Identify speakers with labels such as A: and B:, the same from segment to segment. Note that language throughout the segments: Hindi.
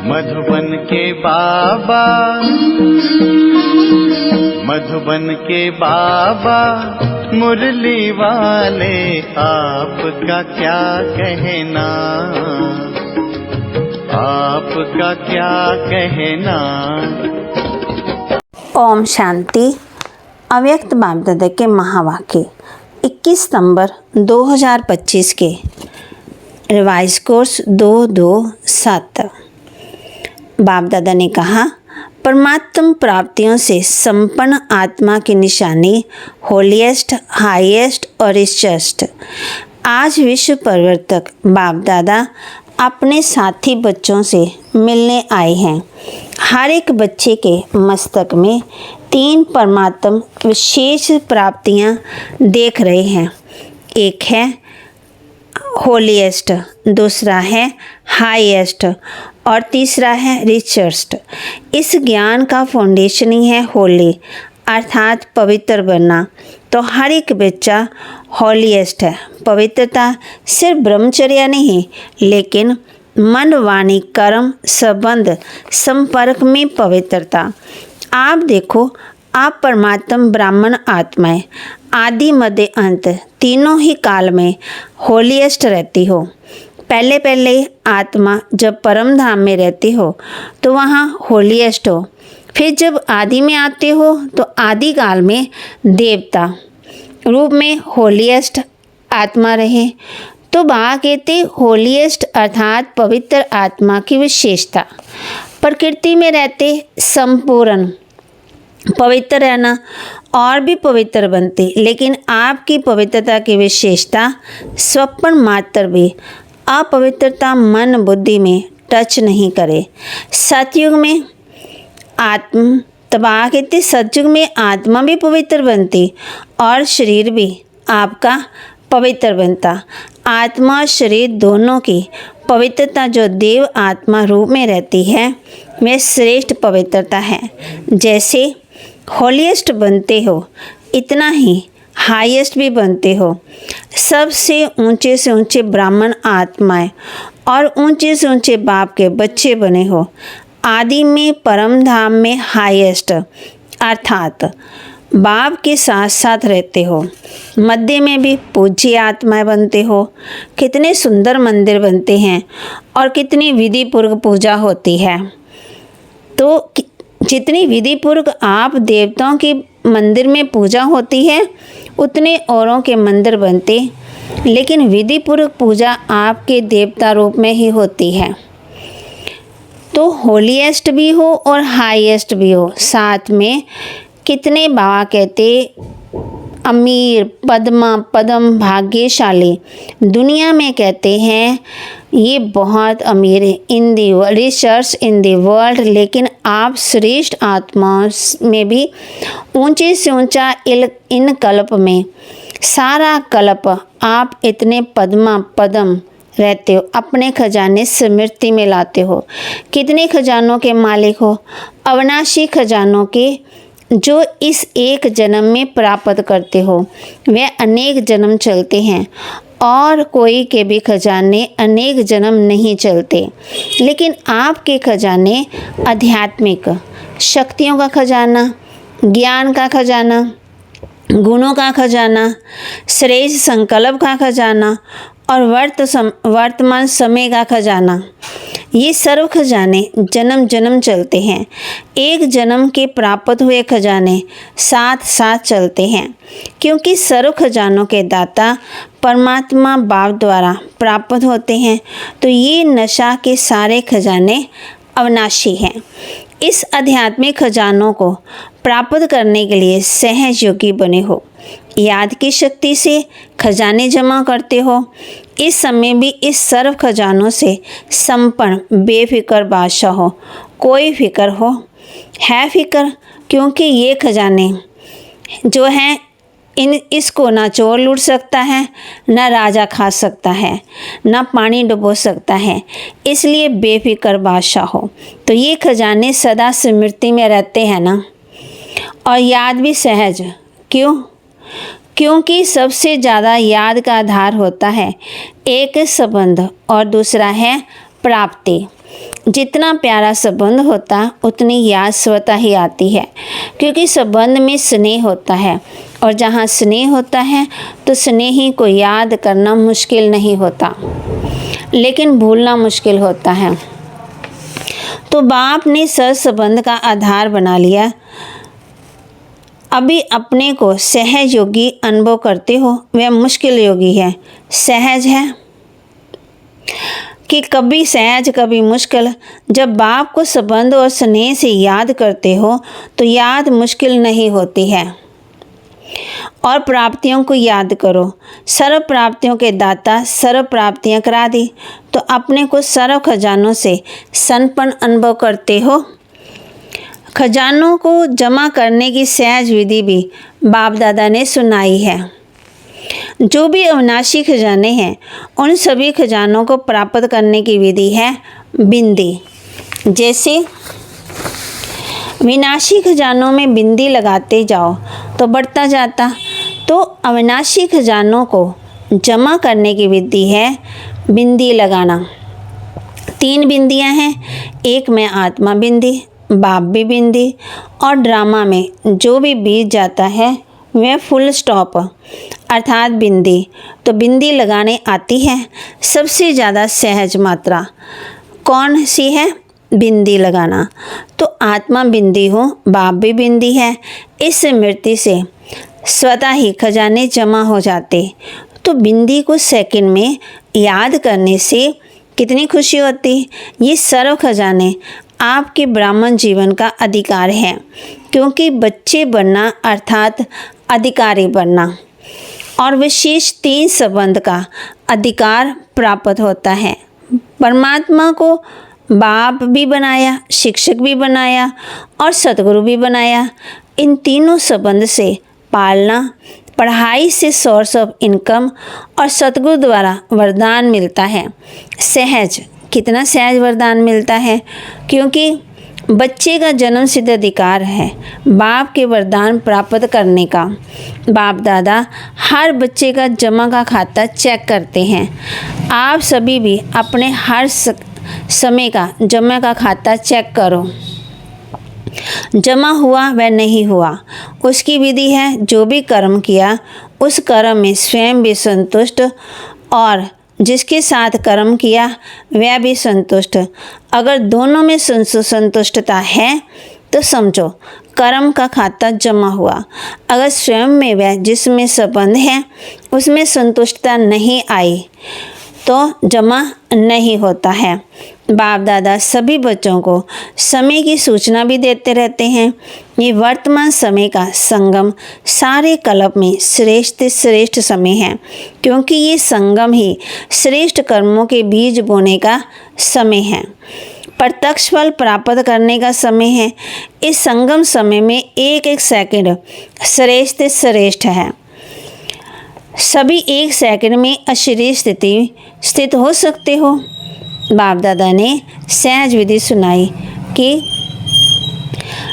A: मधुबन के बाबा, मधुबन के बाबा मुरली वाले, आपका क्या कहना, आपका क्या कहना।
B: ओम शांति। अव्यक्त बाप दादा के महावाक्य 21 सितंबर 2025 के रिवाइज कोर्स 227। बाप दादा ने कहा, परमात्म प्राप्तियों से संपन्न आत्मा की निशानी होलीएस्ट, हाईएस्ट और रिचेस्ट। आज विश्व परिवर्तक बाप दादा अपने साथी बच्चों से मिलने आए हैं। हर एक बच्चे के मस्तक में 3 परमात्म विशेष प्राप्तियां देख रहे हैं। एक है होलीएस्ट, दूसरा है हाईएस्ट और तीसरा है रिचेस्ट। इस ज्ञान का फाउंडेशन ही है होली, अर्थात पवित्र बनना। तो हर एक बच्चा होलीएस्ट है। पवित्रता सिर्फ ब्रह्मचर्य नहीं, लेकिन मन, वाणी, कर्म, संबंध, संपर्क में पवित्रता। आप देखो, आप परमात्म ब्राह्मण आत्माएं आदि मध्य अंत तीनों ही काल में होलीएस्ट रहती हो। पहले पहले आत्मा जब परम धाम में रहती हो तो वहाँ होलीएस्ट हो। फिर जब आदि में आते हो तो आदि काल में देवता रूप में होलीएस्ट आत्मा रहे। तो बाबा कहते होलीएस्ट अर्थात पवित्र आत्मा की विशेषता। प्रकृति में रहते संपूर्ण पवित्र रहना और भी पवित्र बनते, लेकिन आपकी पवित्रता की विशेषता स्वप्न मात्र भी अपवित्रता मन बुद्धि में टच नहीं करे। सतयुग में आत्म तबाह कहते, सतयुग में आत्मा भी पवित्र बनती और शरीर भी आपका पवित्र बनता। आत्मा और शरीर दोनों की पवित्रता जो देव आत्मा रूप में रहती है, वह श्रेष्ठ पवित्रता है। जैसे होलीएस्ट बनते हो, इतना ही हाईएस्ट भी बनते हो। सबसे ऊंचे से ऊंचे ब्राह्मण आत्माएं और ऊंचे से ऊंचे बाप के बच्चे बने हो। आदि में परम धाम में हाईएस्ट अर्थात बाप के साथ साथ रहते हो। मध्य में भी पूज्य आत्माएं बनते हो। कितने सुंदर मंदिर बनते हैं और कितनी विधि पूर्वक पूजा होती है। तो जितनी विधि पूर्वक आप देवताओं की मंदिर में पूजा होती है, उतने औरों के मंदिर बनते, लेकिन विधि पूर्वक पूजा आपके देवता रूप में ही होती है। तो होलीएस्ट भी हो और हाईएस्ट भी हो। साथ में कितने बाबा कहते अमीर, पद्म भाग्यशाली दुनिया में कहते हैं ये बहुत अमीर है इन दी रिसर्च इन दी वर्ल्ड, लेकिन आप श्रेष्ठ आत्मा में भी ऊंचे से ऊंचा इन कल्प में सारा कल्प आप इतने पद्म रहते हो। अपने खजाने स्मृति में लाते हो। कितने खजानों के मालिक हो, अविनाशी खजानों के, जो इस एक जन्म में प्राप्त करते हो। वे अनेक जन्म चलते हैं और कोई के भी खजाने अनेक जन्म नहीं चलते, लेकिन आपके खजाने आध्यात्मिक शक्तियों का खजाना, ज्ञान का खजाना, गुणों का खजाना, श्रेष्ठ संकल्प का खजाना और वर्तमान समय का खजाना। ये सर्व खजाने जन्म जन्म चलते हैं। एक जन्म के प्राप्त हुए खजाने साथ साथ चलते हैं, क्योंकि सर्व खजानों के दाता परमात्मा बाप द्वारा प्राप्त होते हैं। तो ये नशा के सारे खजाने अविनाशी हैं। इस आध्यात्मिक खजानों को प्राप्त करने के लिए सहज योगी बने हो। याद की शक्ति से खजाने जमा करते हो। इस समय भी इस सर्व खजानों से संपन्न बेफिक्र बादशाह हो। कोई फिक्र हो है फिक्र, क्योंकि ये खजाने जो हैं इसको ना चोर लूट सकता है, ना राजा खा सकता है, ना पानी डुबो सकता है। इसलिए बेफिक्र बादशाह हो। तो ये खजाने सदा स्मृति में रहते हैं ना, और याद भी सहज। क्यों? क्योंकि सबसे ज़्यादा याद का आधार होता है एक संबंध और दूसरा है प्राप्ति। जितना प्यारा संबंध होता उतनी याद स्वतः ही आती है, क्योंकि संबंध में स्नेह होता है, और जहाँ स्नेह होता है तो स्नेही को याद करना मुश्किल नहीं होता, लेकिन भूलना मुश्किल होता है। तो बाप ने सहसंबंध का आधार बना लिया। अभी अपने को सहज योगी अनुभव करते हो, वह मुश्किल योगी है। सहज है कि कभी सहज कभी मुश्किल। जब बाप को संबंध और स्नेह से याद करते हो तो याद मुश्किल नहीं होती है। और प्राप्तियों को याद करो। सर्व प्राप्तियों के दाता सर्व प्राप्तियां करा दी, तो अपने को सर्व खजानों से संपन्न अनुभव करते हो। खजानों को जमा करने की सहज विधि भी बाप दादा ने सुनाई है। जो भी अविनाशी खजाने हैं, उन सभी खजानों को प्राप्त करने की विधि है बिंदी। जैसे विनाशी खजानों में बिंदी लगाते जाओ तो बढ़ता जाता, तो अविनाशी खजानों को जमा करने की विधि है बिंदी लगाना। 3 बिंदियां हैं, एक में आत्मा बिंदी, बाप भी बिंदी, और ड्रामा में जो भी बीत जाता है वह फुल स्टॉप अर्थात बिंदी। तो बिंदी लगाने आती है सबसे ज़्यादा सहज मात्रा कौन सी है? बिंदी लगाना। तो आत्मा बिंदी हो, बाप भी बिंदी है। इस स्मृति से स्वतः ही खजाने जमा हो जाते। तो बिंदी को सेकंड में याद करने से कितनी खुशी होती। ये सर्व खजाने आपके ब्राह्मण जीवन का अधिकार है, क्योंकि बच्चे बनना अर्थात अधिकारी बनना, और विशेष 3 संबंध का अधिकार प्राप्त होता है। परमात्मा को बाप भी बनाया, शिक्षक भी बनाया और सतगुरु भी बनाया। इन तीनों संबंध से पालना, पढ़ाई से सोर्स ऑफ इनकम, और सतगुरु द्वारा वरदान मिलता है। सहज, कितना सहज वरदान मिलता है, क्योंकि बच्चे का जन्म सिद्ध अधिकार है बाप के वरदान प्राप्त करने का। बाप दादा हर बच्चे का जमा का खाता चेक करते हैं। आप सभी भी अपने हर समय का जमा का खाता चेक करो। जमा हुआ व नहीं हुआ, उसकी विधि है। जो भी कर्म किया उस कर्म में स्वयं भी संतुष्ट, और जिसके साथ कर्म किया वह भी संतुष्ट। अगर दोनों में संतुष्टता है तो समझो कर्म का खाता जमा हुआ। अगर स्वयं में वह जिसमें संबंध है उसमें संतुष्टता नहीं आई तो जमा नहीं होता है। बाप दादा सभी बच्चों को समय की सूचना भी देते रहते हैं। ये वर्तमान समय का संगम सारे कल्प में श्रेष्ठ समय है, क्योंकि ये संगम ही श्रेष्ठ कर्मों के बीज बोने का समय है, प्रत्यक्ष फल प्राप्त करने का समय है। इस संगम समय में एक एक सेकंड श्रेष्ठ है। सभी एक सेकंड में अशरीर स्थित हो सकते हो। बाप दादा ने सहज विधि सुनाई कि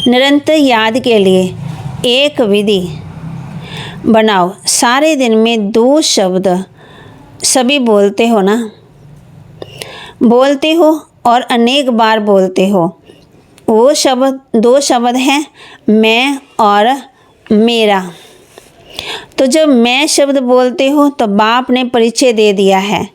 B: निरंतर याद के लिए एक विधि बनाओ। सारे दिन में 2 शब्द सभी बोलते हो ना, बोलते हो और अनेक बार बोलते हो। वो शब्द 2 शब्द हैं, मैं और मेरा। तो जब मैं शब्द बोलते हो तो बाप ने परिचय दे दिया है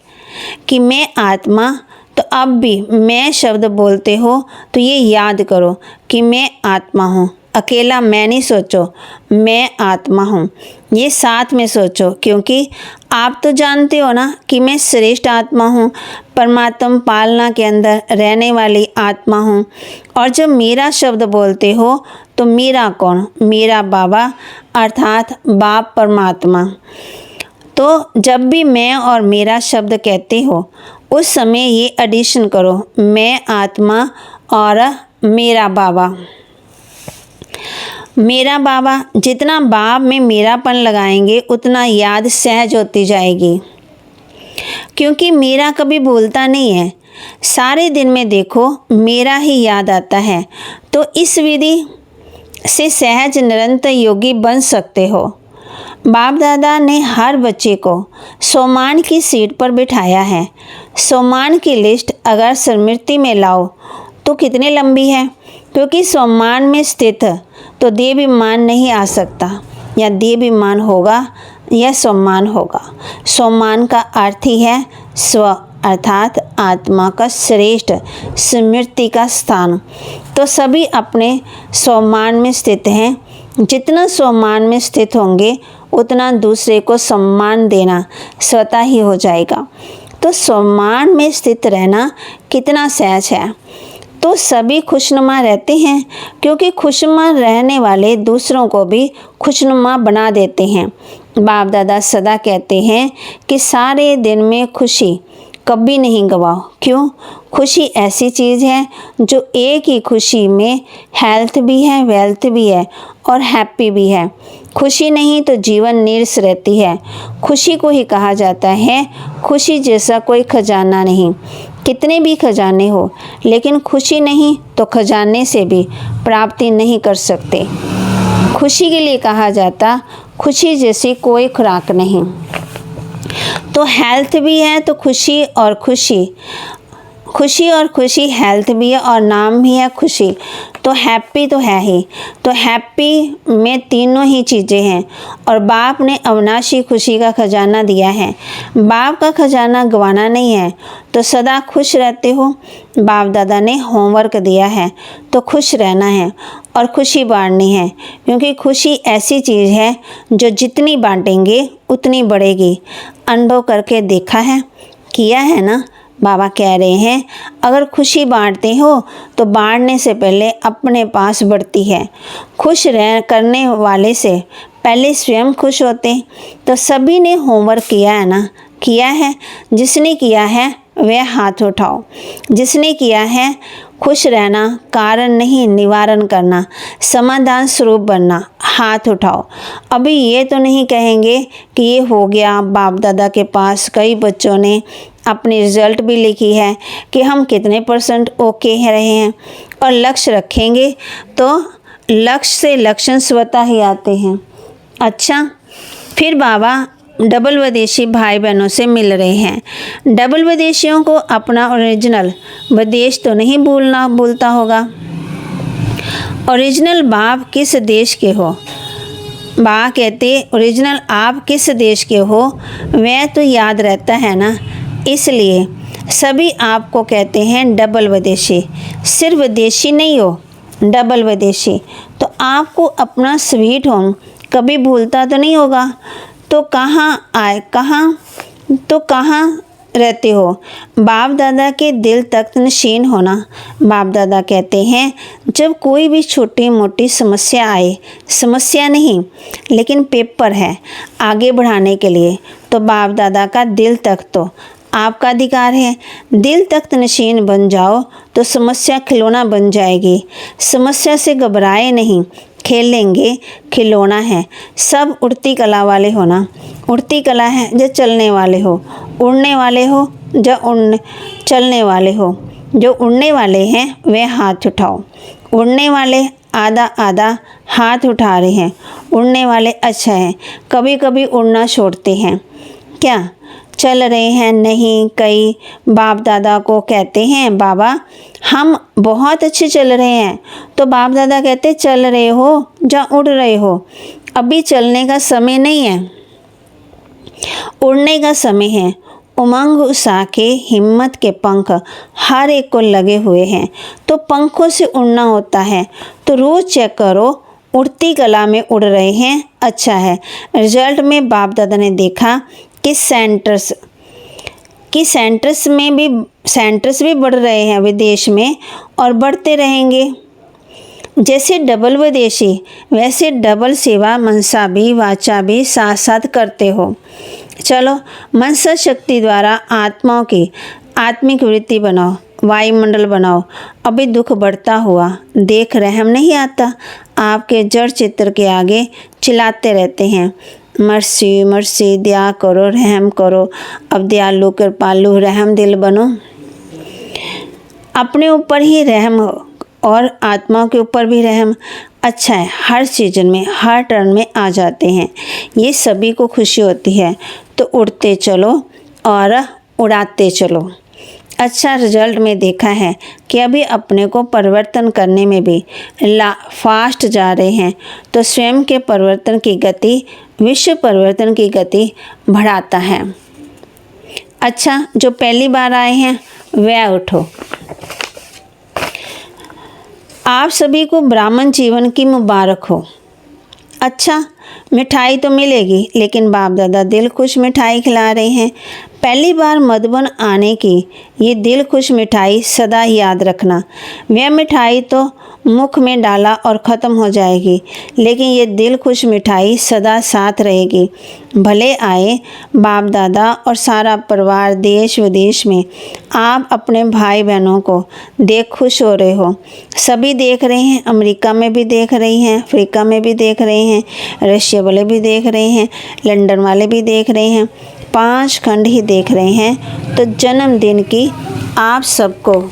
B: कि मैं आत्मा। तो अब भी मैं शब्द बोलते हो तो ये याद करो कि मैं आत्मा हूँ। अकेला मैं नहीं सोचो, मैं आत्मा हूँ, ये साथ में सोचो, क्योंकि आप तो जानते हो ना कि मैं श्रेष्ठ आत्मा हूँ, परमात्मा पालना के अंदर रहने वाली आत्मा हूँ। और जब मेरा शब्द बोलते हो तो मेरा कौन? मेरा बाबा अर्थात बाप परमात्मा। तो जब भी मैं और मेरा शब्द कहते हो उस समय ये एडिशन करो, मैं आत्मा और मेरा बाबा। मेरा बाबा, जितना बाप में मेरापन लगाएंगे उतना याद सहज होती जाएगी, क्योंकि मेरा कभी भूलता नहीं है। सारे दिन में देखो मेरा ही याद आता है। तो इस विधि से सहज निरंतर योगी बन सकते हो। बाप दादा ने हर बच्चे को सोमान की सीट पर बिठाया है। सम्मान की लिस्ट अगर स्मृति में लाओ तो कितनी लंबी है, क्योंकि सम्मान में स्थित तो देवाभिमान नहीं आ सकता, या देवाभिमान होगा या सम्मान होगा। सम्मान का अर्थ ही है स्व अर्थात आत्मा का श्रेष्ठ स्मृति का स्थान। तो सभी अपने सम्मान में स्थित हैं। जितना सम्मान में स्थित होंगे उतना दूसरे को सम्मान देना स्वतः ही हो जाएगा। तो सम्मान में स्थित रहना कितना सहज है। तो सभी खुशनुमा रहते हैं, क्योंकि खुशनुमा रहने वाले दूसरों को भी खुशनुमा बना देते हैं। बाप दादा सदा कहते हैं कि सारे दिन में खुशी कभी नहीं गवाओ। क्यों? खुशी ऐसी चीज़ है जो एक ही खुशी में हेल्थ भी है, वेल्थ भी है और हैप्पी भी है। खुशी नहीं तो जीवन नीरस रहती है। खुशी को ही कहा जाता है खुशी जैसा कोई खजाना नहीं। कितने भी खजाने हो, लेकिन खुशी नहीं तो खजाने से भी प्राप्ति नहीं कर सकते। खुशी के लिए कहा जाता खुशी जैसी कोई खुराक नहीं। तो हेल्थ भी है तो खुशी और खुशी, खुशी और खुशी हेल्थ भी है और नाम भी है खुशी। तो हैप्पी तो है ही। तो हैप्पी में तीनों ही चीज़ें हैं और बाप ने अविनाशी खुशी का खजाना दिया है। बाप का खजाना गंवाना नहीं है तो सदा खुश रहते हो। बाप दादा ने होमवर्क दिया है तो खुश रहना है और खुशी बांटनी है, क्योंकि खुशी ऐसी चीज़ है जो जितनी बांटेंगे उतनी बढ़ेगी। अनुभव करके देखा है, किया है ना। बाबा कह रहे हैं अगर खुशी बांटते हो तो बांटने से पहले अपने पास बढ़ती है। खुश रह करने वाले से पहले स्वयं खुश होते। तो सभी ने होमवर्क किया है ना, किया है। जिसने किया है वह हाथ उठाओ। जिसने किया है खुश रहना, कारण नहीं निवारण करना, समाधान स्वरूप बनना, हाथ उठाओ। अभी ये तो नहीं कहेंगे कि ये हो गया। बाप दादा के पास कई बच्चों ने अपनी रिज़ल्ट भी लिखी है कि हम कितने % ओके रहे हैं, और लक्ष्य रखेंगे तो लक्ष्य से लक्षण स्वतः ही आते हैं। अच्छा, फिर बाबा डबल विदेशी भाई बहनों से मिल रहे हैं। डबल विदेशियों को अपना ओरिजिनल विदेश तो नहीं भूलता होगा। ओरिजिनल बाप किस देश के हो? बाबा कहते ओरिजिनल आप किस देश के हो वह तो याद रहता है ना। इसलिए सभी आपको कहते हैं डबल विदेशी। सिर्फ विदेशी नहीं हो, डबल विदेशी। तो आपको अपना स्वीट होम कभी भूलता तो नहीं होगा। तो कहाँ रहते हो? बाप दादा के दिल तक नशीन होना। बाप दादा कहते हैं जब कोई भी छोटी मोटी समस्या आए, समस्या नहीं लेकिन पेपर है आगे बढ़ाने के लिए, तो बाप दादा का दिल तक तो आपका अधिकार है। दिल तख्त नशीन बन जाओ तो समस्या खिलौना बन जाएगी। समस्या से घबराए नहीं, खेलेंगे, खिलौना है। सब उड़ती कला वाले हो ना। उड़ती कला है जो चलने वाले हो, उड़ने वाले हो जो चलने वाले हो। जो उड़ने वाले हैं वह हाथ उठाओ। उड़ने वाले आधा आधा हाथ उठा रहे हैं। उड़ने वाले अच्छा है, कभी कभी उड़ना छोड़ते हैं। क्या चल रहे हैं? नहीं। कई बाप दादा को कहते हैं बाबा हम बहुत अच्छे चल रहे हैं, तो बाप दादा कहते चल रहे हो या उड़ रहे हो? अभी चलने का समय नहीं है, उड़ने का समय है। उमंग उत्साह के हिम्मत के पंख हर एक को लगे हुए हैं, तो पंखों से उड़ना होता है। तो रोज़ चेक करो उड़ती कला में उड़ रहे हैं, अच्छा है। रिजल्ट में बाप दादा ने देखा कि सेंटर्स भी बढ़ रहे हैं विदेश में और बढ़ते रहेंगे। जैसे डबल विदेशी वैसे डबल सेवा मनसा भी वाचा भी साथ साथ करते हो। चलो मनसा शक्ति द्वारा आत्माओं की आत्मिक वृत्ति बनाओ, वायुमंडल बनाओ। अभी दुख बढ़ता हुआ देख रहम नहीं आता। आपके जड़ चित्र के आगे चिल्लाते रहते हैं मर्सी मर्सी, दया करो, रहम करो। अब दयालु कृपालु रहम दिल बनो। अपने ऊपर ही रहम और आत्मा के ऊपर भी रहम। अच्छा है, हर सीजन में हर टर्न में आ जाते हैं। ये सभी को खुशी होती है। तो उड़ते चलो और उड़ाते चलो। अच्छा रिजल्ट में देखा है कि अभी अपने को परिवर्तन करने में भी फास्ट जा रहे हैं, तो स्वयं के परिवर्तन की गति विश्व परिवर्तन की गति बढ़ाता है। अच्छा, जो पहली बार आए हैं वह उठो। आप सभी को ब्राह्मण जीवन की मुबारक हो। अच्छा, मिठाई तो मिलेगी, लेकिन बाप दादा दिल खुश मिठाई खिला रहे हैं। पहली बार मधुबन आने की ये दिल खुश मिठाई सदा याद रखना। वह मिठाई तो मुख में डाला और ख़त्म हो जाएगी, लेकिन ये दिल खुश मिठाई सदा साथ रहेगी। भले आए बाप दादा और सारा परिवार देश विदेश में, आप अपने भाई बहनों को देख खुश हो रहे हो। सभी देख रहे हैं, अमेरिका में भी देख रही हैं, अफ्रीका में भी देख रहे हैं, रशिया वाले भी देख रहे हैं, लंदन वाले भी देख रहे हैं, 5 खंड ही देख रहे हैं। तो जन्मदिन की आप सबको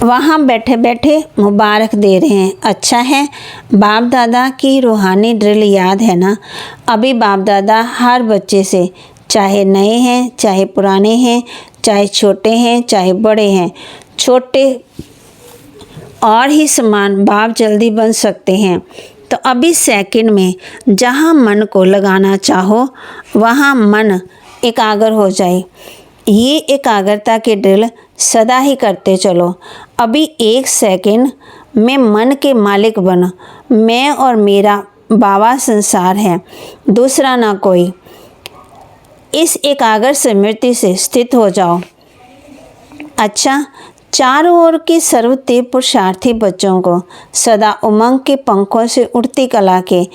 B: वहाँ बैठे बैठे मुबारक दे रहे हैं। अच्छा है, बाप दादा की रूहानी ड्रिल याद है ना। अभी बाप दादा हर बच्चे से, चाहे नए हैं चाहे पुराने हैं, चाहे छोटे हैं चाहे बड़े हैं, छोटे और ही समान बाप जल्दी बन सकते हैं। तो अभी सेकंड में जहाँ मन को लगाना चाहो वहाँ मन एकाग्र हो जाए। ये एकाग्रता की ड्रिल सदा ही करते चलो। अभी 1 सेकंड में मन के मालिक बनो। मैं और मेरा बाबा संसार है, दूसरा ना कोई। इस एकाग्र स्मृति से स्थित हो जाओ। अच्छा, चारों ओर के सर्वते पुरुषार्थी बच्चों को, सदा उमंग के पंखों से उड़ती कला के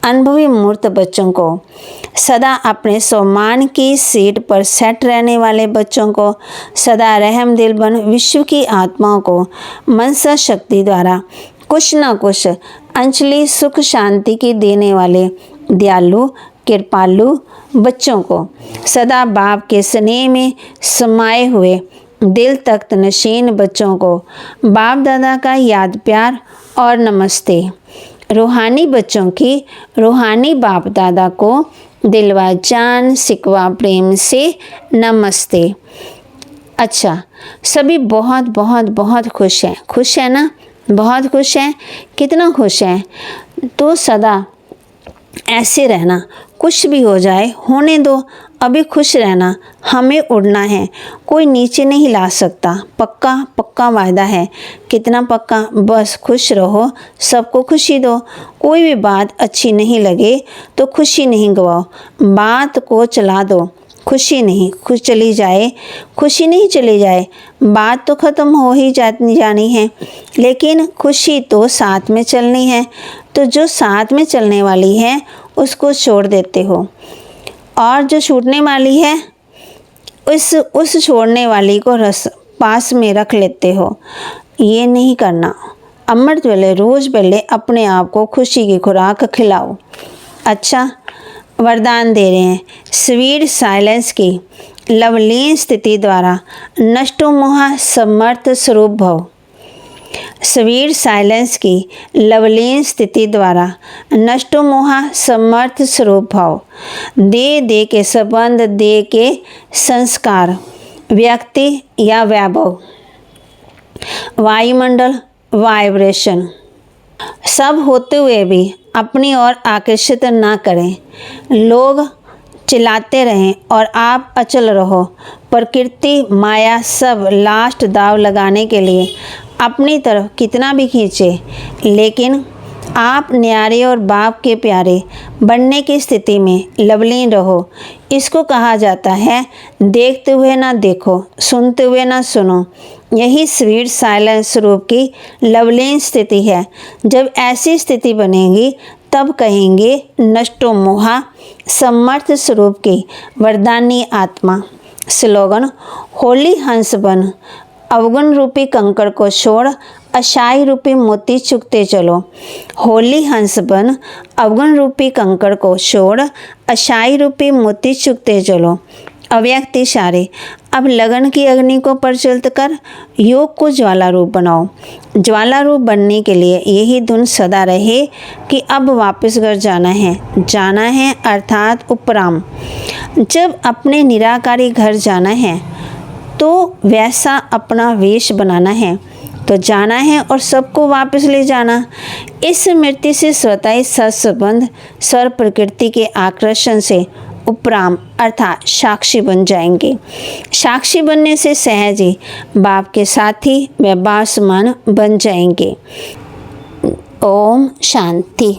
B: अनुभवी मूर्त बच्चों को, सदा अपने सम्मान की सीट पर सेट रहने वाले बच्चों को, सदा रहम दिल बन विश्व की आत्माओं को मनसा शक्ति द्वारा कुछ न कुछ अंजलि सुख शांति की देने वाले दयालु कृपालु बच्चों को, सदा बाप के स्नेह में समाये हुए दिल तख्त नशीन बच्चों को बाप दादा का याद प्यार और नमस्ते। रूहानी बच्चों की रूहानी बाप दादा को दिलवा जान सिकवा प्रेम से नमस्ते। अच्छा, सभी बहुत बहुत बहुत खुश हैं। खुश है ना? बहुत खुश हैं। कितना खुश हैं? तो सदा ऐसे रहना, कुछ भी हो जाए होने दो, अभी खुश रहना। हमें उड़ना है, कोई नीचे नहीं ला सकता। पक्का पक्का वायदा है। कितना पक्का? बस खुश रहो, सबको खुशी दो। कोई भी बात अच्छी नहीं लगे तो खुशी नहीं गवाओ, बात को चला दो। खुशी नहीं खुश चली जाए, खुशी नहीं चली जाए, बात तो ख़त्म हो ही जानी है, लेकिन खुशी तो साथ में चलनी है। तो जो साथ में चलने वाली है उसको छोड़ देते हो, और जो छूटने वाली है उस छोड़ने वाली को पास में रख लेते हो। ये नहीं करना। अमृत वेले रोज़ पहले अपने आप को खुशी की खुराक खिलाओ। अच्छा, वरदान दे रहे हैं। स्वीट साइलेंस की लवलीन स्थिति द्वारा नष्टो मोह समर्थ स्वरूप भव। स्वीट साइलेंस की लवलीन स्थिति द्वारा नष्टो मोह समर्थ स्वरूप भाव। दे के संबंध, दे के संस्कार, व्यक्ति या वैभव, वायुमंडल, वाइब्रेशन, सब होते हुए भी अपनी ओर आकर्षित ना करें। लोग चिल्लाते रहें और आप अचल रहो। प्रकृति माया सब लास्ट दाव लगाने के लिए अपनी तरफ कितना भी खींचे, लेकिन आप न्यारे और बाप के प्यारे बनने की स्थिति में लवलीन रहो। इसको कहा जाता है देखते हुए ना देखो, सुनते हुए ना सुनो। यही स्वीट साइलेंस स्वरूप की लवलीन स्थिति है। जब ऐसी स्थिति बनेगी तब कहेंगे नष्टो मोहा समर्थ स्वरूप की वरदानी आत्मा। स्लोगन: होली हंस बन, अवगुण रूपी कंकड़ को छोड़, अशाई रूपी मोती चुगते चलो। होली हंस बन, अवगुण रूपी कंकड़ को छोड़, अशाई रूपी मोती चुगते चलो। अव्यक्त इशारे: अब लगन की अग्नि को प्रज्वलित कर योग को ज्वाला रूप बनाओ। ज्वाला रूप बनने के लिए यही धुन सदा रहे कि अब वापस घर जाना है अर्थात उपराम। जब अपने निराकारी घर जाना है तो वैसा अपना वेश बनाना है, तो जाना है और सबको वापस ले जाना। इस स्मृति से स्वतः ही सत्संबंध स्वर प्रकृति के आकर्षण से उपराम अर्थात साक्षी बन जाएंगे। साक्षी बनने से सहज ही बाप के साथी व बासमान बन जाएंगे। ओम शांति।